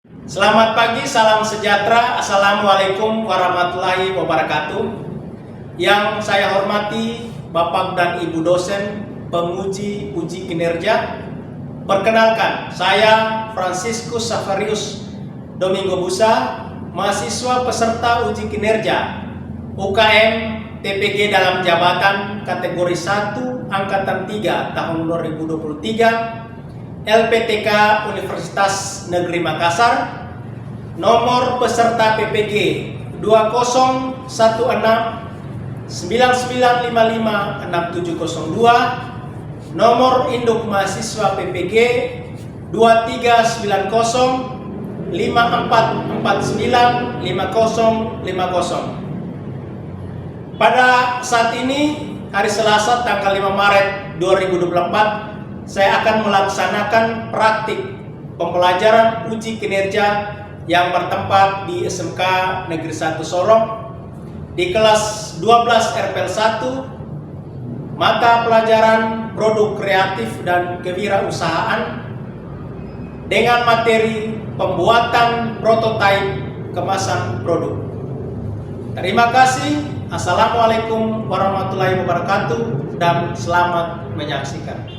Selamat pagi, salam sejahtera. Assalamualaikum warahmatullahi wabarakatuh. Yang saya hormati Bapak dan Ibu dosen penguji uji kinerja. Perkenalkan, saya Franciscus Savarius Domingo Busa, mahasiswa peserta uji kinerja UKM TPG dalam jabatan kategori 1 Angkatan 3 tahun 2023 LPTK Universitas Negeri Makassar. Nomor peserta PPG 209199556702. Nomor induk mahasiswa PPG 239054495050. Pada saat ini hari Selasa tanggal 5 Maret 2024 saya akan melaksanakan praktik pembelajaran uji kinerja yang bertempat di SMK Negeri 1 Sorong di kelas 12 RPL 1 mata pelajaran produk kreatif dan kewirausahaan dengan materi pembuatan prototipe kemasan produk. Terima kasih. Assalamualaikum warahmatullahi wabarakatuh dan selamat menyaksikan.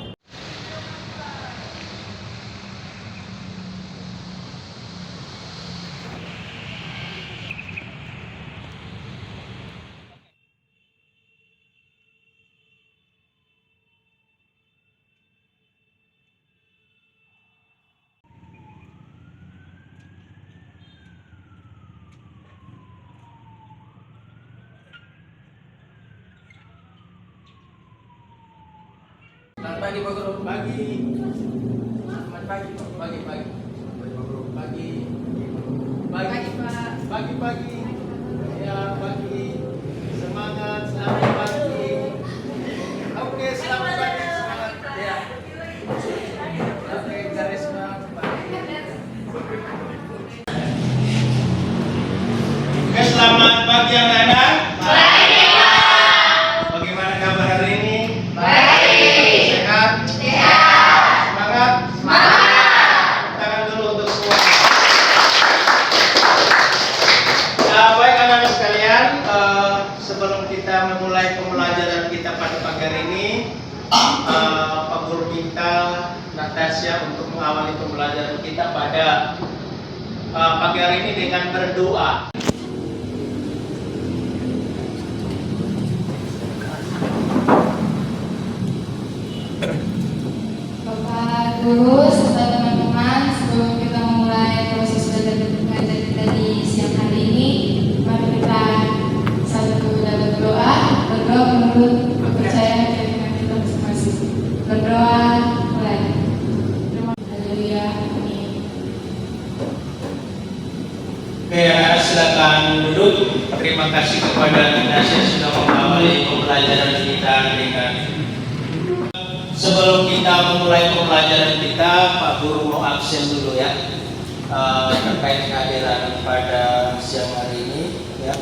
Selamat pagi Pak Guru. Pagi. Selamat pagi. Pagi. Pagi. Pagi Pak. Pagi. Ya, pagi. Semangat, selamat pagi. Oke, selamat pagi. Semangat. Ya. Oke, Karisma. Oke, selamat pagi anak-anak. Bagaimana kabar hari ini? Sehat? Semangat? Tangan dulu untuk semua. Baik anak-anak sekalian, sebelum kita memulai pembelajaran kita pada pagi hari ini, Pak Guru minta Natasha untuk mengawali pembelajaran kita pada pagi hari ini dengan berdoa. Bapak Guru serta teman-teman, sebelum kita memulai proses belajar kita di siang hari ini, mari kita satu dalam berdoa menurut kepercayaan keyakinan kita masing-masing. Berdoa mulai. Haleluya. Amin. Oke, silakan duduk. Terima kasih kepada Natasha sudah mengawali pembelajaran kita dengan. Sebelum kita memulai pembelajaran kita, Pak Guru mau absen dulu ya, terkait kehadiran pada siang hari ini. Ya.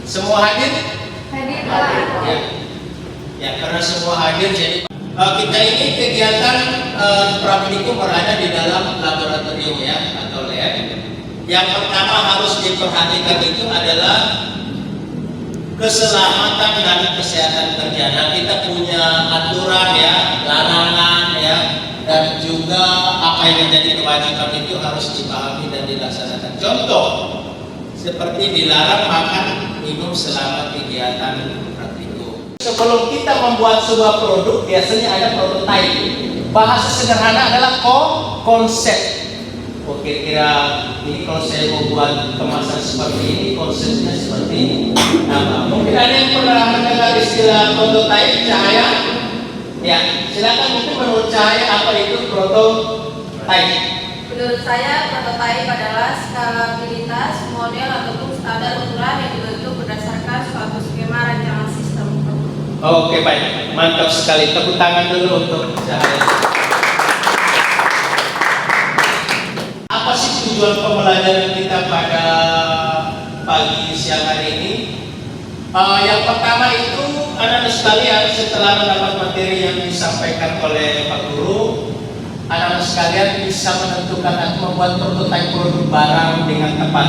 Semua hadir? Hadir Pak. Ya, karena semua hadir jadi kita ini kegiatan praktikum berada di dalam laboratorium ya atau lab. Yang pertama harus diperhatikan itu adalah keselamatan dan kesehatan kerja. Nah, kita punya aturan ya, larangan ya, dan juga apa yang menjadi kewajiban itu harus dipahami dan dilaksanakan. Contoh seperti dilarang makan minum selama kegiatan praktikum. Sebelum kita membuat sebuah produk, biasanya ada prototipe. Bahasa sederhana adalah konsep. Oh, kira-kira ini kalau saya mau buat kemasan seperti ini, konsepnya seperti ini. Nah, mungkin ada yang pernah mendengar istilah prototipe cahaya? Ya, silakan. Mungkin menurut cahaya apa itu prototipe? Menurut saya, prototipe adalah skalabilitas model ataupun standar ukuran yang dibentuk berdasarkan suatu skema rancangan sistem. Oke, baik, mantap sekali. Tepuk tangan dulu untuk cahaya. Apa sih tujuan pembelajaran kita pada pagi siang hari ini? Yang pertama itu anak-anak sekalian, setelah mendapat materi yang disampaikan oleh Pak Guru, anak-anak sekalian bisa menentukan atau membuat prototipe produk barang dengan tepat.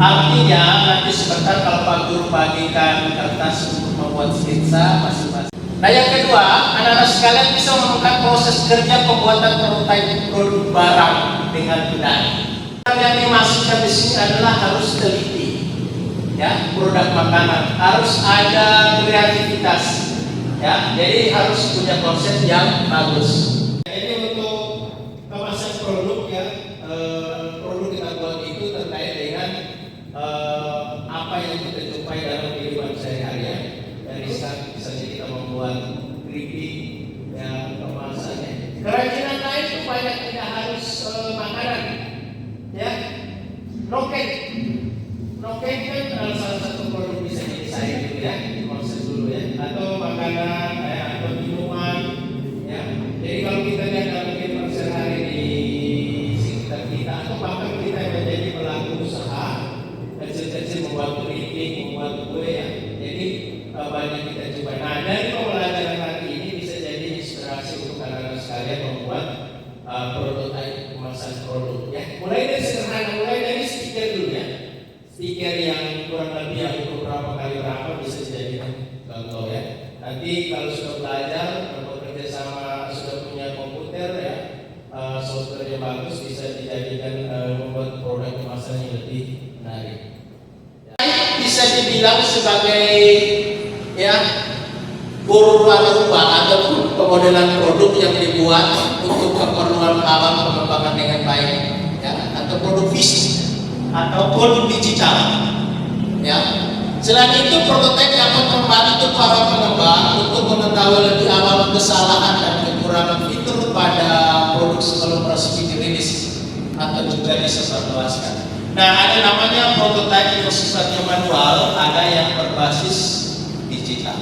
Artinya nanti sebentar kalau Pak Guru bagikan kertas untuk membuat sketsa masing-masing. Nah yang kedua, anak-anak sekalian bisa menemukan proses kerja pembuatan prototipe produk barang dengan benar. Yang dimaksudkan di sini adalah harus teliti, ya, produk makanan harus ada kreativitas, ya, jadi harus punya konsep yang bagus. Ini untuk kemasan produk, ya, produk kita buat itu terkait dengan apa yang kita jumpai dalam kehidupan sehari-hari, ya. Dari misalnya kita membuat keripik, ya, kemasannya. Kerajinan lain itu banyak, tidak harus makanan. Ya, roket kan salah satu produk bisa jadi sayur gitu, ya, konsep dulu, ya, atau makanan, ya, atau minuman, ya. Jadi kalau kita lihat dalam kehidupan sehari di sekitar kita, atau bahkan kita yang menjadi pelaku usaha kecil-kecil membuat keripik, membuat kue, ya. Jadi banyak kita coba. Nah, dari pembelajaran hari ini bisa jadi inspirasi untuk anak-anak sekalian membuat prototipe kemasan produk, ya. Mulai dari sederhana, mulai dari stiker dulu, ya. Stiker yang kurang lebih yang beberapa kali berapa bisa dijadikan contoh, ya. Nanti kalau sudah belajar bekerja sama, sudah punya komputer, ya, software yang bagus, bisa dijadikan membuat produk kemasan yang lebih menarik. Ya. Bisa dibilang sebagai, ya, rupa-rupa ataupun pemodelan produk yang dibuat untuk keperluan awam pengembangan dengan baik, ya, atau produk fisik atau produk digital, ya. Selain itu, prototipe dapat membantu para pengembang untuk mengetahui lebih awal kesalahan dan kekurangan fitur pada produk sebelum resmi dirilis atau juga disebarluaskan. Nah, ada namanya prototipe yang sifatnya manual, ada yang berbasis digital.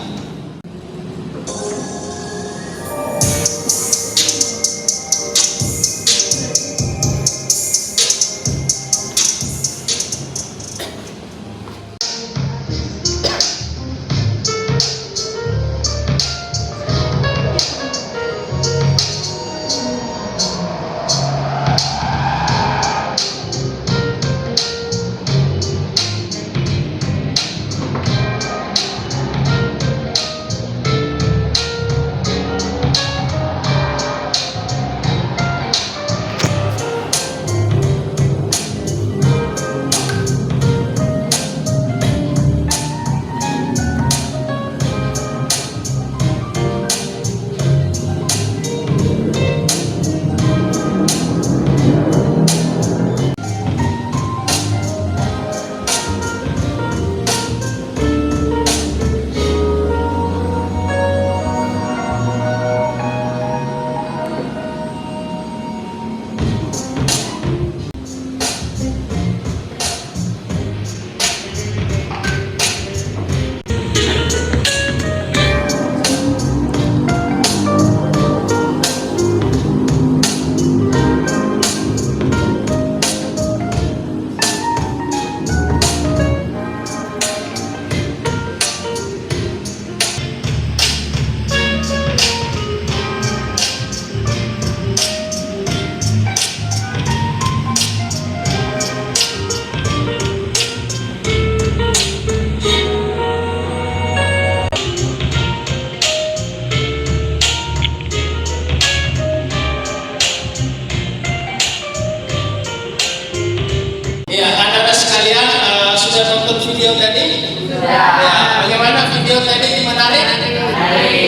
video tadi? Sudah. Ya, bagaimana video tadi, menarik?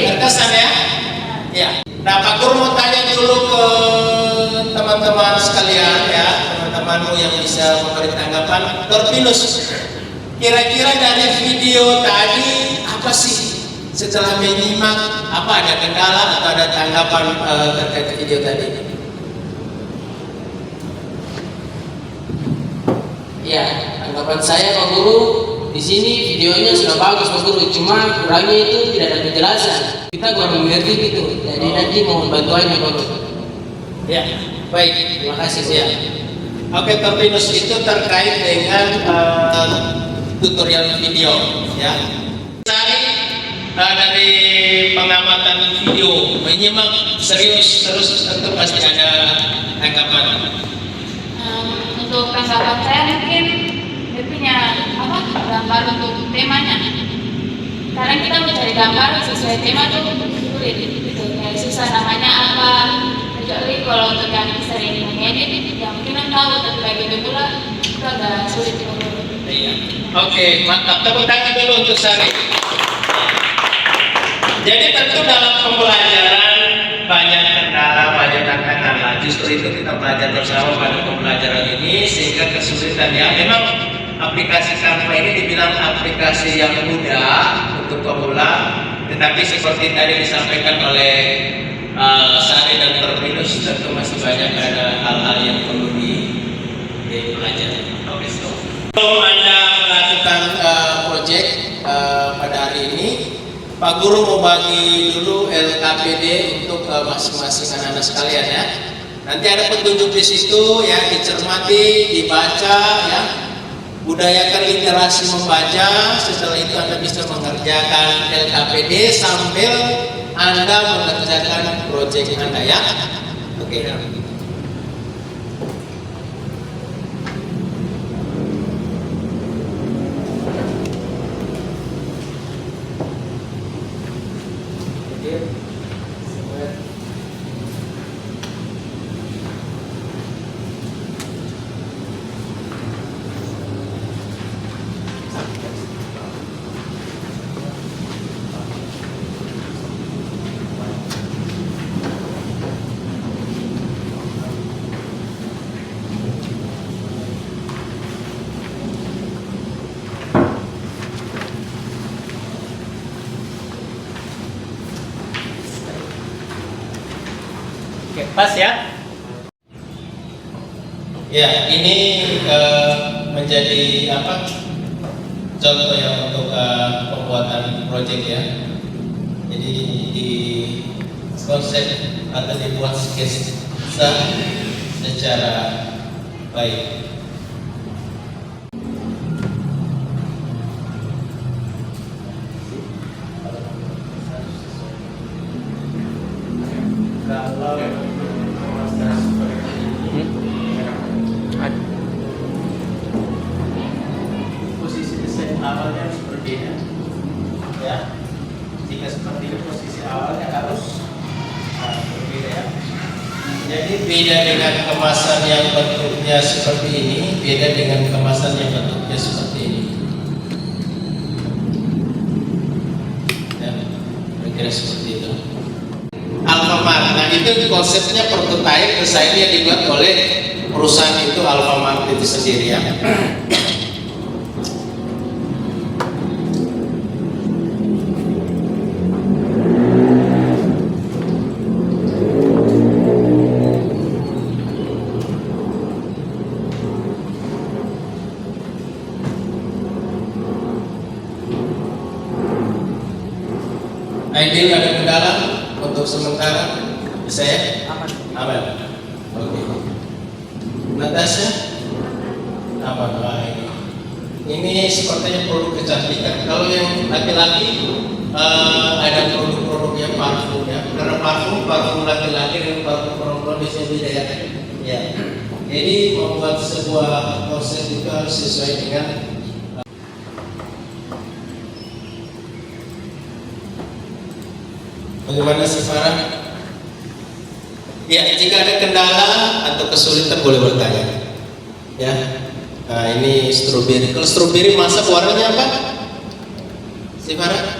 Berkesan ya? Ya. Nah, Pak Guru mau tanya dulu ke teman-teman sekalian ya, teman-temanmu yang bisa memberi tanggapan. Terpinus, kira-kira dari video tadi apa sih? Setelah menyimak, apa ada kendala atau ada tanggapan terkait video tadi? Ya, tanggapan saya Pak Guru, di sini videonya sudah bagus Pak Guru, cuma kurangnya itu tidak ada penjelasan. Kita kurang mengerti gitu, jadi nanti mohon bantuannya Pak Guru. Ya, baik, terima kasih ya. Oke, Terpinus itu terkait dengan tutorial video ya. Cari dari pengamatan video, menyimak serius terus tentu pasti ada tanggapan. Untuk tanggapan saya mungkin dia punya gambar untuk temanya. Karena kita mencari gambar sesuai tema tuh sulit gitu. Kayak susah namanya apa. Kecuali kalau untuk yang sering mengedit, ya mungkin kan tahu, tapi bagi pemula itu agak sulit juga. Iya. Oke, mantap. Tepuk tangan dulu untuk Sari. Jadi tentu dalam pembelajaran banyak kendala, banyak tantangan. Nah, justru itu kita belajar bersama pada pembelajaran ini sehingga kesulitan ya. Memang aplikasi Canva ini dibilang aplikasi yang mudah untuk pemula, tetapi seperti tadi disampaikan oleh Sari dan Terminus, tentu masih banyak ada hal-hal yang perlu dipelajari. Oke, so. Kalau Anda melakukan proyek pada hari ini, Pak Guru mau bagi dulu LKPD untuk masing-masing anak-anak sekalian ya. Nanti ada petunjuk di situ ya, dicermati, dibaca ya. Budayakan literasi membaca. Setelah itu Anda bisa mengerjakan LKPD sambil Anda mengerjakan proyek Anda ya. Oke. Oke, pas ya. Ya, ini menjadi contoh yang untuk pembuatan proyek ya. Jadi di konsep atau dibuat sketsa secara baik. Kalau posisi desain awalnya harus berbeda ya. Jika seperti ini posisi awalnya harus berbeda ya. Jadi beda dengan kemasan yang bentuknya seperti ini, beda dengan kemasan yang bentuknya seperti ini ya, kira-kira seperti itu. Alfamart, nah itu konsepnya prototype desain yang dibuat oleh perusahaan itu, Alfamart itu sendiri ya. Ideal ada kendala untuk sementara bisa ya? Aman. Oke. Natasha aman. Nah, ini sepertinya produk kecantikan. Kalau yang laki-laki ada produk-produk yang parfum ya. Karena parfum laki-laki dan parfum perempuan bisa beda ya. Ya. Jadi membuat sebuah konsep itu harus sesuai dengan bagaimana sih Farah? Ya, jika ada kendala atau kesulitan boleh bertanya. Ya, nah ini stroberi. Kalau stroberi masak warnanya apa? Si Farah?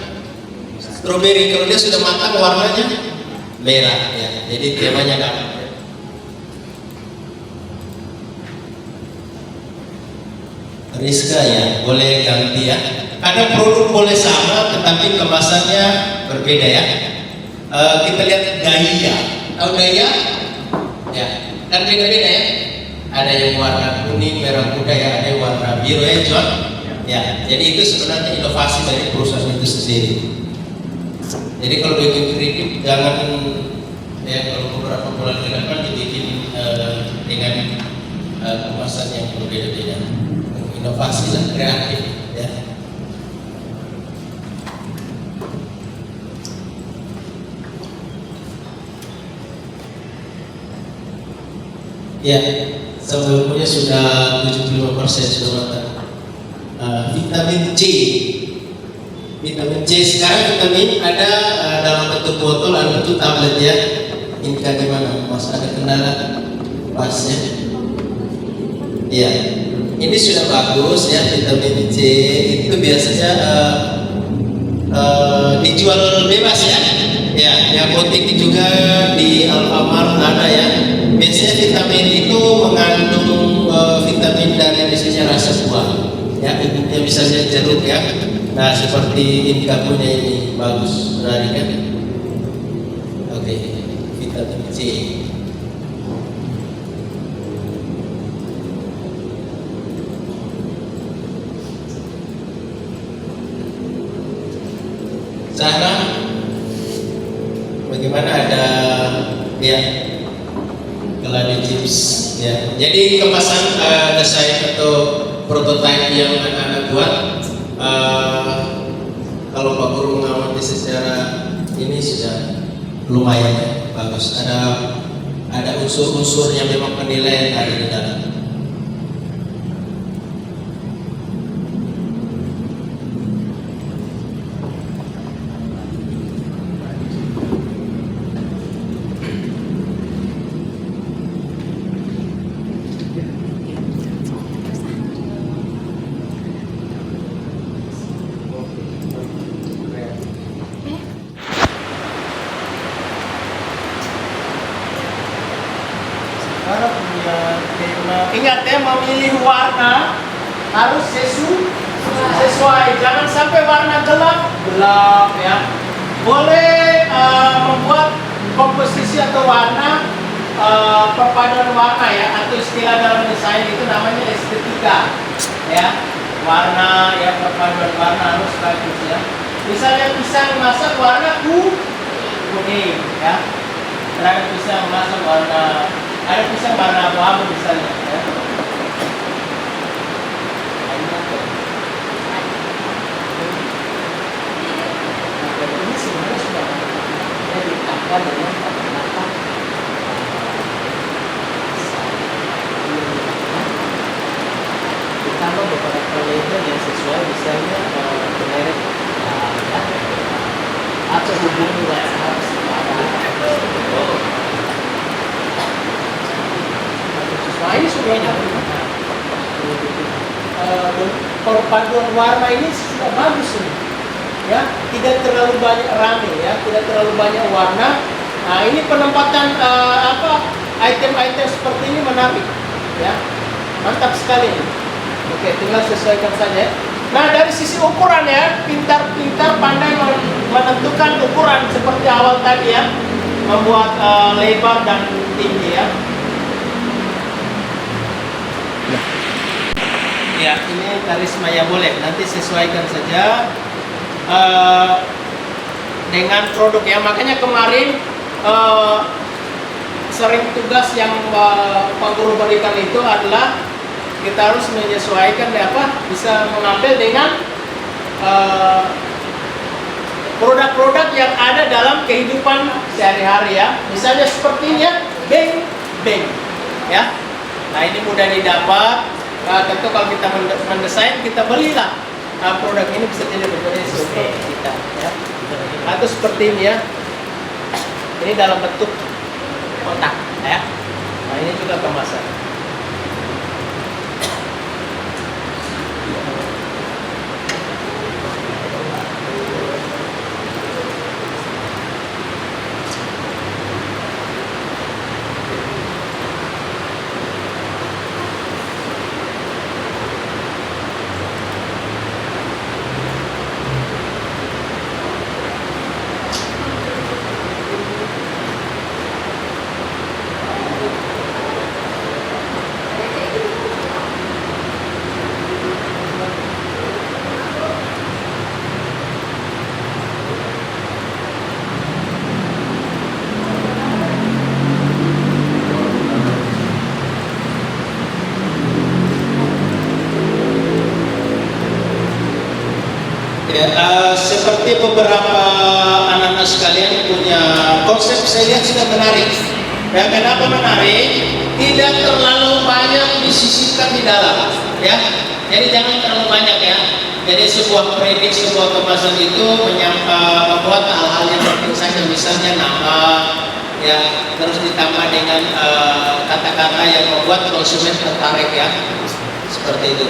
Stroberi kalau dia sudah matang warnanya merah. Ya, jadi temanya kan. Rizka ya, boleh ganti ya. Ada produk boleh sama, tetapi kemasannya berbeda ya. Kita lihat daya, tahu daya? Ya, kan beda-beda ya. Ada yang warna kuning, merah muda ya, ada yang warna biru ya, John. Ya, jadi itu sebenarnya inovasi dari perusahaan itu sendiri. Jadi kalau bikin kreatif jangan ya kalau beberapa bulan ke depan dibikin dengan kemasan yang berbeda-beda. Inovasi dan kreatif ya. Ya, sebelumnya sudah 75% sudah matang. Vitamin C. Vitamin C sekarang vitamin ada dalam bentuk botol, ada bentuk tablet ya. Ini bagaimana? Mas ada kendala? Pas ya. Iya. Ini sudah bagus ya, vitamin C itu biasanya dijual bebas ya. Ya, di apotek juga di Alfamart ada ya. Biasanya vitamin itu mengandung vitamin dari misalnya rasa buah, ya, umumnya misalnya jeruk ya. Nah, seperti Inka punya ini bagus, berani kan? Oke, vitamin C. Sarah, bagaimana ada ya keladi chips ya. Jadi kemasan desain atau prototipe yang anak-anak buat, kalau Pak Guru mengamati secara ini sudah lumayan ya, bagus. Ada unsur-unsur yang memang penilaian ada di dalam. Ingat ya, memilih warna harus sesuai. Jangan sampai warna gelap ya. Boleh membuat komposisi atau warna perpaduan warna ya, atau istilah dalam desain itu namanya estetika ya. Warna ya, perpaduan warna harus bagus ya. Misalnya pisang masak warna kuning ya. Ada pisang masak warna, ada pisang warna abu-abu misalnya ya. Ini sebenarnya sudah ditambah dengan kata-kata ditambah beberapa label yang sesuai, misalnya merek atau hubungi WhatsApp. Nah, ini sudah perpaduan warna ini sudah bagus ini ya, tidak terlalu banyak rame ya, tidak terlalu banyak warna. Nah, ini penempatan item-item seperti ini menarik ya, mantap sekali ini. Oke, tinggal sesuaikan saja. Nah, dari sisi ukuran ya, pintar-pintar pandai menentukan ukuran seperti awal tadi ya, membuat lebar dan tinggi ya. Ya, ini karisma ya, boleh nanti sesuaikan saja dengan produk ya. Makanya kemarin sering tugas yang Pak Guru berikan itu adalah kita harus menyesuaikan bisa mengambil dengan produk-produk yang ada dalam kehidupan sehari-hari ya. Misalnya seperti ini ya, beng ya. Nah, ini mudah didapat. Tentu kalau kita mendesain, kita belilah produk ini, bisa jadi berguna untuk kita ya. Atau seperti ini ya, ini dalam bentuk kotak ya. Nah, ini juga kemasan. Ya, seperti beberapa anak-anak sekalian punya konsep, saya lihat sudah menarik. Ya, kenapa menarik? tidak terlalu banyak disisipkan di dalam, ya. Jadi jangan terlalu banyak ya. Jadi sebuah kredit, sebuah kemasan itu membuat hal-hal yang penting saja, misalnya nama, ya, terus ditambah dengan kata-kata yang membuat konsumen tertarik ya, seperti itu.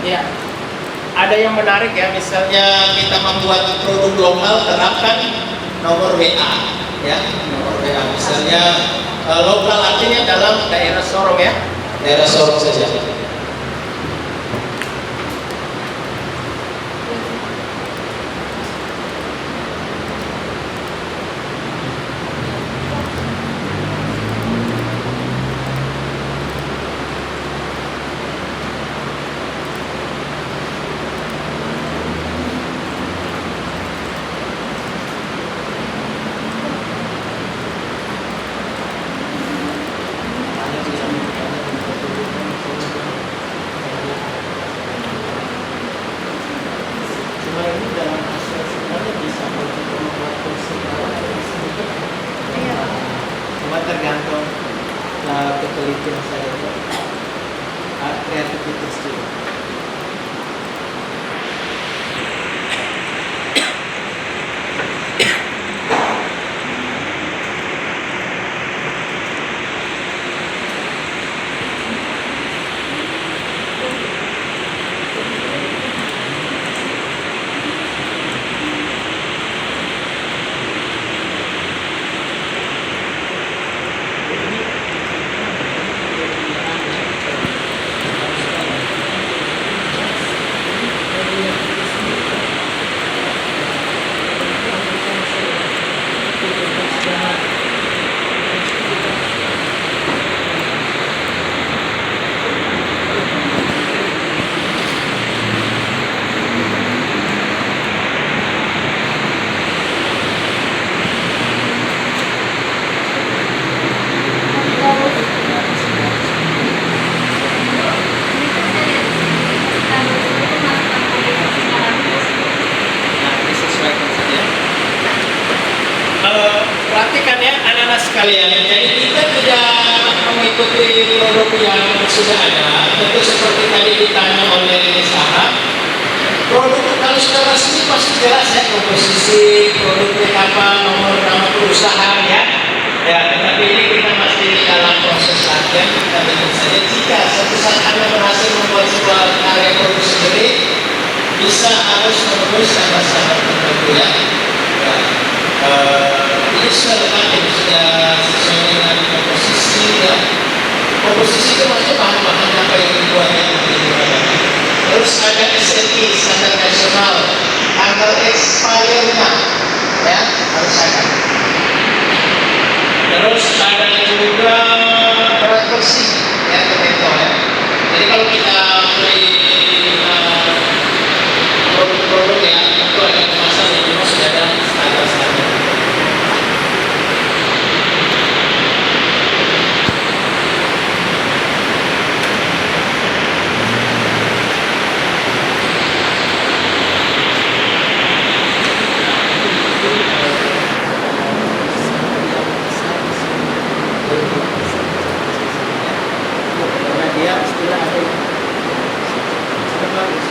Ya, ada yang menarik ya, misalnya Kita membuat produk lokal, terapkan nomor WA, ya, nomor WA. Misalnya lokal artinya dalam daerah Sorong ya. daerah Sorong saja. Cuma ini dalam hasil semuanya bisa untuk membuat konsep cuma tergantung ketelitian saya, kreativitas juga. Perhatikan ya anak-anak sekalian. Jadi kita tidak mengikuti produk yang sudah ada, tentu seperti tadi ditanya oleh Sarah. Produk kalau sudah resmi pasti jelas ya, komposisi produknya apa, nomor nama perusahaan ya. Ya, tetapi ini kita masih dalam proses latihan. Kita bikin saja jika suatu saat Anda berhasil membuat sebuah karya produk sendiri, bisa harus menembus standar-standar tertentu ya. Ini sudah lengkap, sudah sesuai dengan komposisi ya. Komposisi itu maksudnya bahan-bahan apa yang dibuat ya. Terus ada SNI, standar nasional, tanggal expirednya ya, harus ada. Terus ada juga berat bersih ya, kebetul ya. Jadi kalau kita beli produk-produk ya, itu ada kemasan yang memang sudah ada standar-standar. Karena dia istilah ada yang sudah bagus.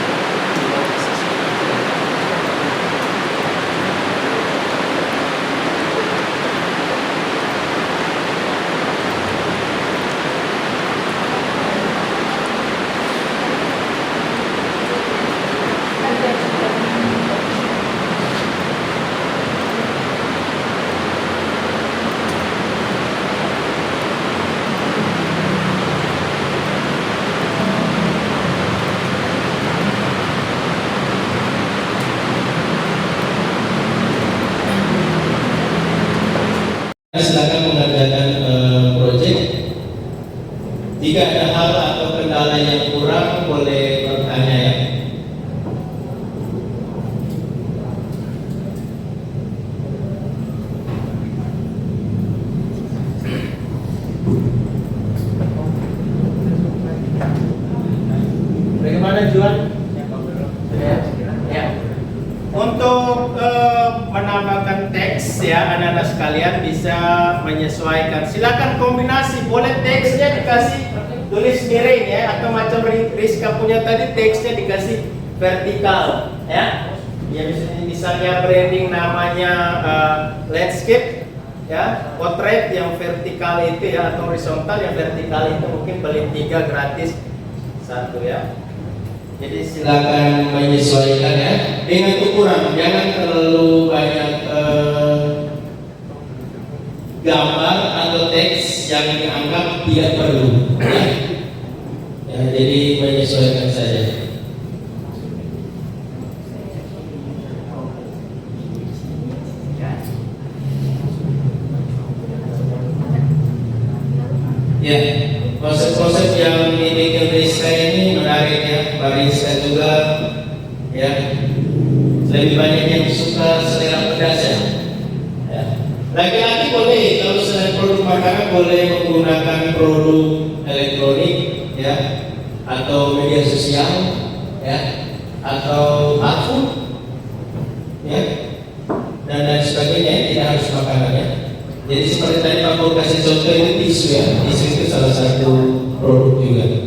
Silakan mengerjakan proyek. Jika ada hal atau kendala yang kurang, boleh bertanya ya. Bagaimana Juan? Ya. Untuk menambahkan teks ya, anak-anak sekalian bisa menyesuaikan. Silakan kombinasi, boleh teksnya dikasih tulis miring ya, atau macam Rizka punya tadi teksnya dikasih vertikal ya. Ya misalnya branding namanya landscape ya, potret yang vertikal itu ya, atau horizontal yang vertikal itu mungkin beli 3 gratis 1 ya. Jadi Silakan menyesuaikan ya dengan ukuran, jangan terlalu banyak gambar atau teks yang dianggap tidak perlu ya. Ya, jadi menyesuaikan saja. Ya, konsep-konsep yang dibikin Rizka ini menarik ya. Pak Rizka juga ya, lebih banyak yang suka selera pedas ya. Ya. Laki-laki boleh, kalau selain produk makanan boleh menggunakan produk elektronik ya, atau media sosial ya, atau parfum ya, dan lain sebagainya. Tidak harus makanan ya. Jadi seperti tadi Pak Pur kasih contoh ini tisu ya, tisu itu salah satu produk juga. ya.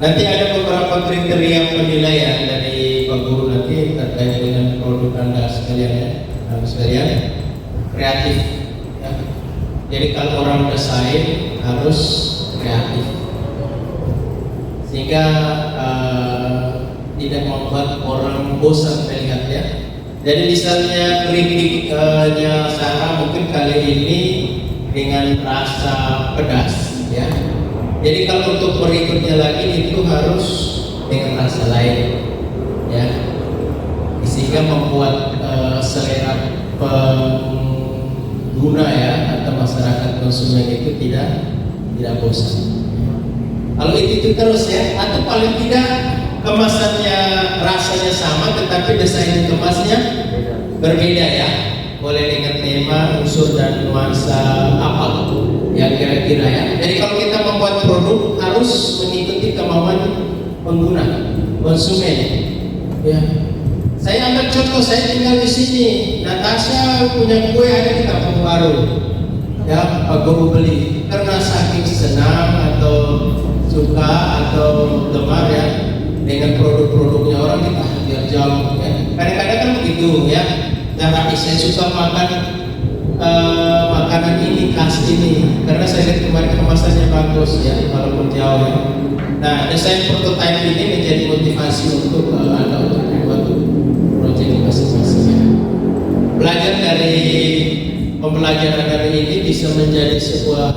Nanti ada beberapa kriteria penilaian dari Pak Guru nanti terkait dengan produk Anda sekalian ya. Sekalian kreatif ya. Jadi kalau orang bersaing harus kreatif sehingga tidak membuat orang bosan melihatnya. Jadi misalnya kritiknya Sarah mungkin kali ini dengan rasa pedas ya. Jadi kalau untuk berikutnya lagi itu harus dengan rasa lain ya, sehingga membuat selera pengguna ya atau masyarakat konsumen itu tidak bosan. Kalau itu terus ya, atau paling tidak kemasannya rasanya sama tetapi desain kemasnya berbeda ya. Boleh dengan tema, unsur dan nuansa apa yang kira-kira ya. Jadi kalau kita membuat produk harus mengikuti kemauan pengguna, konsumen ya. Saya ambil contoh, saya tinggal di sini. Natasha punya kue ada di Kampung Baru. Ya, Pak Guru beli karena saking senang atau suka atau gemar ya dengan produk-produknya orang kita biar jauh. Ya. Kadang-kadang kan begitu ya. Nah, saya suka makan makanan ini khas ini karena saya lihat kemarin kemasannya bagus ya, walaupun jauh ya. Nah, desain prototype ini menjadi motivasi untuk Anda untuk membuat proyek masing-masing. Belajar dari pembelajaran dari ini bisa menjadi sebuah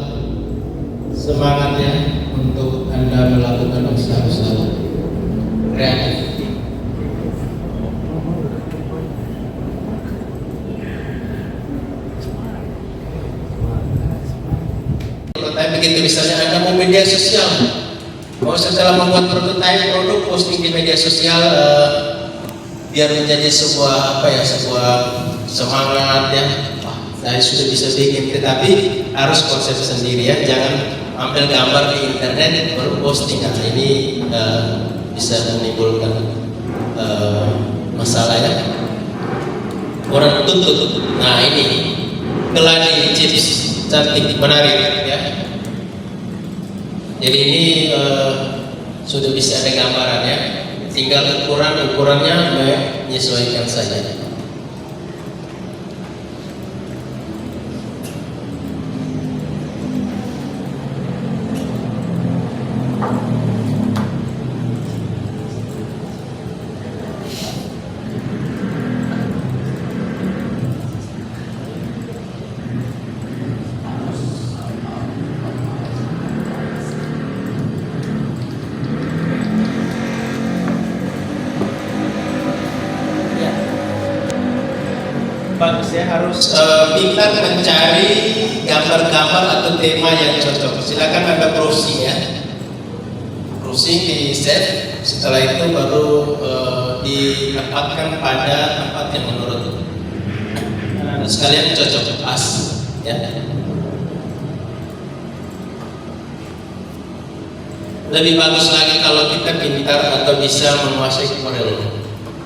semangat ya untuk Anda melakukan usaha-usaha kreatif. Prototype begitu, misalnya Anda mau media sosial, mau setelah membuat prototype produk posting di media sosial biar menjadi sebuah sebuah semangat ya. Saya sudah bisa bikin, tetapi harus konsep sendiri ya. Jangan ambil gambar di internet baru posting. Nah, ini bisa menimbulkan masalah ya. Orang tuntut. Nah ini keladi chips cantik menarik ya. Jadi ini sudah bisa ada gambaran ya. Tinggal ukurannya menyesuaikan saja. Bagus ya, harus pintar mencari gambar-gambar atau tema yang cocok. Silakan Anda browsing ya. Browsing di save. Setelah itu baru ditempatkan pada tempat yang menurut sekalian cocok pas ya. Lebih bagus lagi kalau kita pintar atau bisa menguasai Corel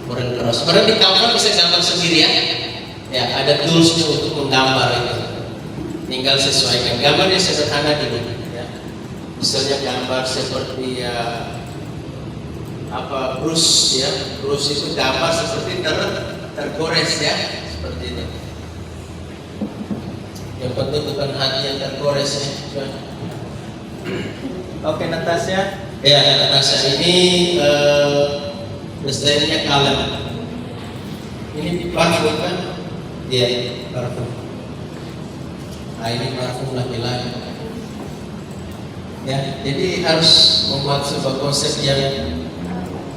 Draw. Sebenarnya di Canva bisa gambar sendiri ya. Ya, ada toolsnya untuk menggambar itu. Tinggal sesuaikan. Gambarnya sederhana dulu ya. Misalnya gambar seperti ya brush ya. Brush itu gambar seperti tergores ya, seperti itu. Yang penting bukan hati yang tergores ya. Oke, Natasha. Ya, Natasha ini desainnya kalem. Ini parfum kan? Iya, parfum. Nah, ini parfum laki-laki. Ya, jadi harus membuat sebuah konsep yang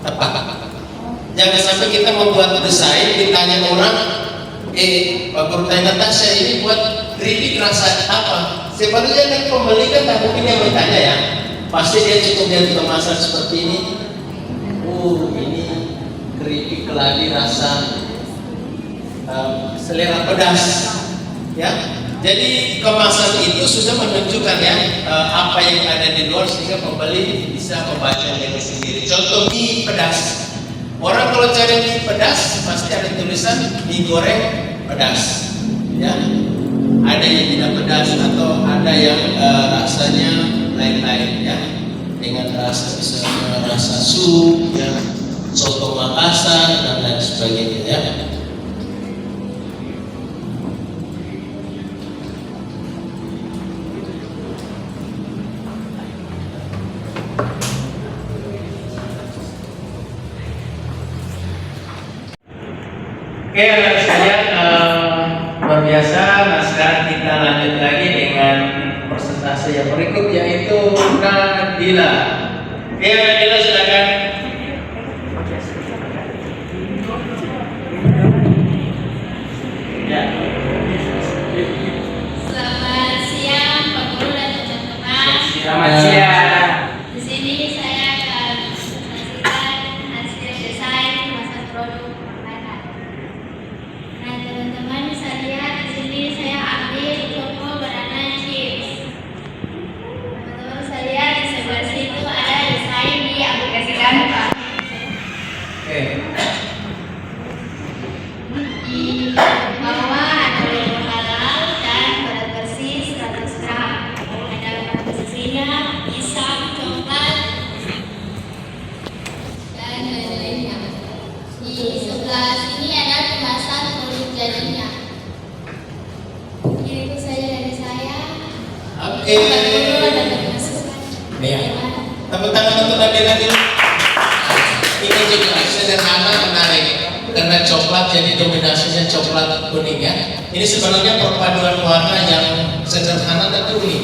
tepat. Jangan sampai kita membuat desain, ditanya orang, Pak Guru tanya Natasha ini buat keripik rasa apa? Sebenarnya kan pembeli kan tak mungkin yang bertanya ya. Pasti dia cukup lihat kemasan seperti ini. Ini keripik keladi rasa selera pedas, ya. Jadi kemasan itu sudah menunjukkan ya apa yang ada di luar sehingga pembeli bisa membaca dengan sendiri. Contoh mie pedas. Orang kalau cari mie pedas pasti ada tulisan mie goreng pedas, ya. Ada yang tidak pedas atau ada yang rasanya lain-lain ya, dengan rasa misalnya rasa sup ya, soto Makassar dan lain sebagainya ya. Oke, anak sekalian, luar biasa. Nah, sekarang kita lanjut lagi dengan presentasi yang berikut, yaitu Nadila. Oke, Nadila silakan. Ya. Selamat siang Pak Guru dan teman-teman. Selamat siang. Di sini saya akan presentasikan hasil desain kemasan produk makanan. Nah, teman-teman bisa lihat di sini saya ambil toko banana chips. Teman-teman bisa lihat di sebelah situ ada desain di aplikasi Canva. Oke. Di bawah ada logo halal dan berat bersih 100 gram. Ada bahan bersihnya, pisang, coklat, dan lain-lainnya. Di sebelah sini ada kemasan produk jadinya. Itu saja dari saya. Oke. Pak Guru ada masukan? Ya. Tepuk tangan untuk Nadila dulu. Ini juga sederhana menarik karena coklat jadi dominasinya coklat kuning ya. Ini sebenarnya perpaduan warna yang sederhana dan unik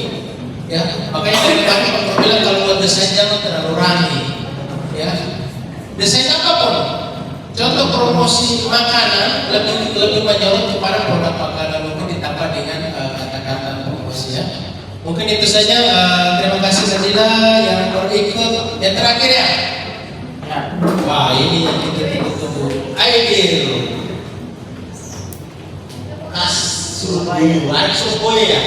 ya. Makanya dari kami Pak bilang kalau buat desain jangan terlalu rapi ya. Desain apapun, contoh promosi makanan lebih menyorot kepada produk makanan, mungkin ditambah dengan kata-kata promosi ya. Mungkin itu saja. Terima kasih Nadila yang berikut. Yang terakhir ya. Wah, ini yang kita tunggu-tunggu. Aidil Surabaya ya.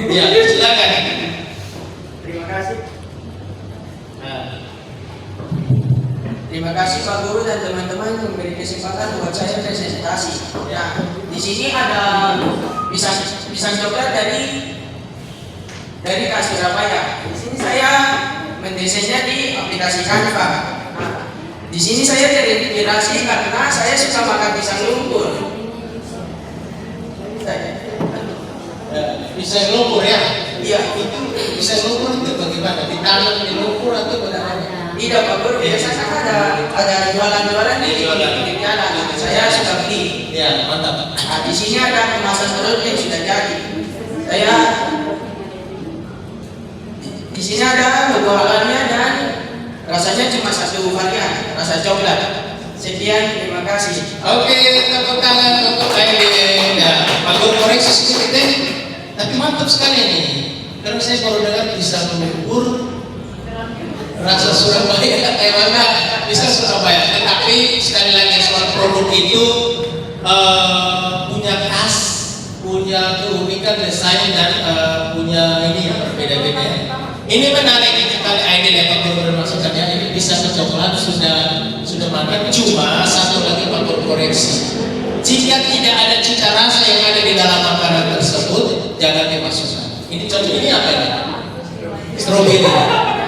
Ya, silakan. Terima kasih. Terima kasih Pak Guru dan teman-teman yang memberi kesempatan buat saya presentasi. Ya, di sini ada pisang coklat dari Khas Surabaya. Di sini saya mendesainnya di aplikasi Canva. Nah, di sini saya terinspirasi karena saya suka makan pisang lumpur. Pisang lumpur ya? Iya. Itu pisang lumpur itu bagaimana? Ditanam di lumpur atau bagaimana? Tidak Pak Guru, biasanya ada jualan-jualan di pinggir jalan. Saya suka beli. Ya, mantap. Nah, di sini ada kemasan produk yang sudah jadi. Di sini ada logo halalnya dan rasanya cuma satu varian, rasa coklat. Sekian, terima kasih. Oke, tepuk tangan untuk Aidil. Ya, tegur koreksi sedikit tapi mantap sekali nih. Karena saya baru dengar bisa mengukur rasa Surabaya, mana bisa Surabaya. Tetapi sekali lagi soal produk itu punya khas, punya keunikan desain dan punya ini yang berbeda-beda. Ini menarik sekali ide yang Pak Guru bermaksudnya. Ini bisa ke coklat sudah mantap. Cuma satu lagi Pak Guru koreksi. Jika tidak ada cita rasa yang ada di dalam makanan tersebut, jangan dimasukkan. Ini contoh ini apa ini? Stroberi.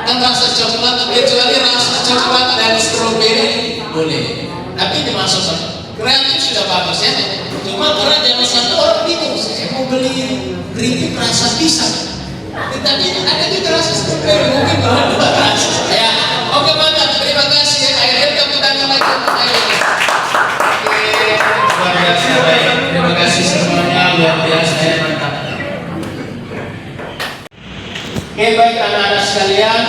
Kan rasa coklat, kecuali rasa coklat dan stroberi boleh. Tapi dimasukkan. Kreatif sudah bagus ya. Cuma karena jangan satu orang bingung. Saya mau beli keripik rasa pisang. Tapi ada juga rasa stroberi. Mungkin baru dua rasa. Ya, oke mantap. Terima kasih. Akhirnya kamu tanya lagi untuk saya. Luar biasa baik. Terima kasih semuanya. Luar biasa ya, mantap. Oke baik anak-anak sekalian,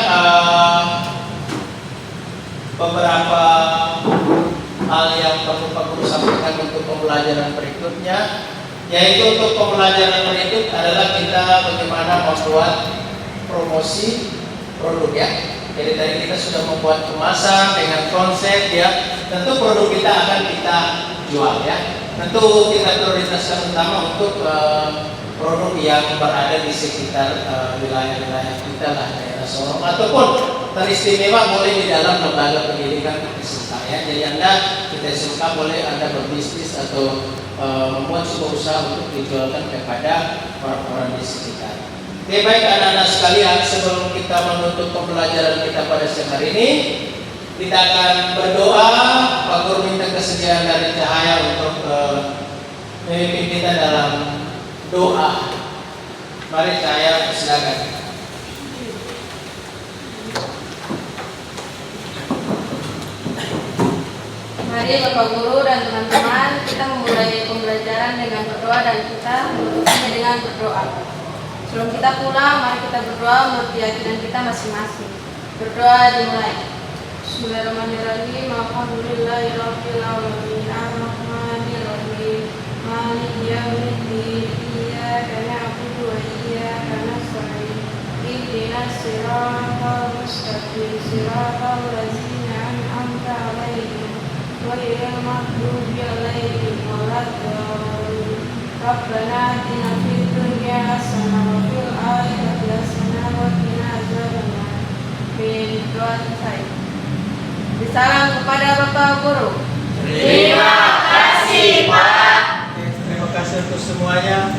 beberapa hal yang perlu Pak Guru sampaikan untuk pembelajaran berikutnya, yaitu untuk pembelajaran berikut adalah kita bagaimana membuat promosi produk ya. Jadi tadi kita sudah membuat kemasan dengan konsep ya. Tentu produk kita akan kita jual ya. Tentu kita prioritaskan utama untuk produk yang berada di sekitar wilayah-wilayah kita lah, daerah Sorong ataupun teristimewa boleh di dalam lembaga pendidikan SMK ya. Jadi Anda kita SMK boleh Anda berbisnis atau membuat sebuah usaha untuk dijualkan kepada orang-orang di sekitar. Oke baik anak-anak sekalian, sebelum kita menutup pembelajaran kita pada siang hari ini, kita akan berdoa. Pak Guru minta kesediaan dari Cahaya untuk memimpin kita dalam doa. Mari Cahaya, silakan. Mari Bapak Guru dan teman-teman, kita memulai pembelajaran dengan berdoa dan kita menutupnya dengan berdoa. Sebelum kita pulang, mari kita berdoa menurut keyakinan kita masing-masing. Berdoa dimulai. Bismillahirrahmanirrahim. Alhamdulillahirabbil alamin. Arrahmanirrahim. Maliki yaumiddin. Iyyaka na'budu wa iyyaka nasta'in. Ihdinas siratal mustaqim. Siratal ladzina an'amta 'alaihim ghairil maghdubi 'alaihim waladdallin. Rabbana atina fid dunya hasanah wa fil akhirati hasanah wa qina adzabannar. Doa selesai. Salam kepada Bapak Guru. Terima kasih Pak. Terima kasih untuk semuanya.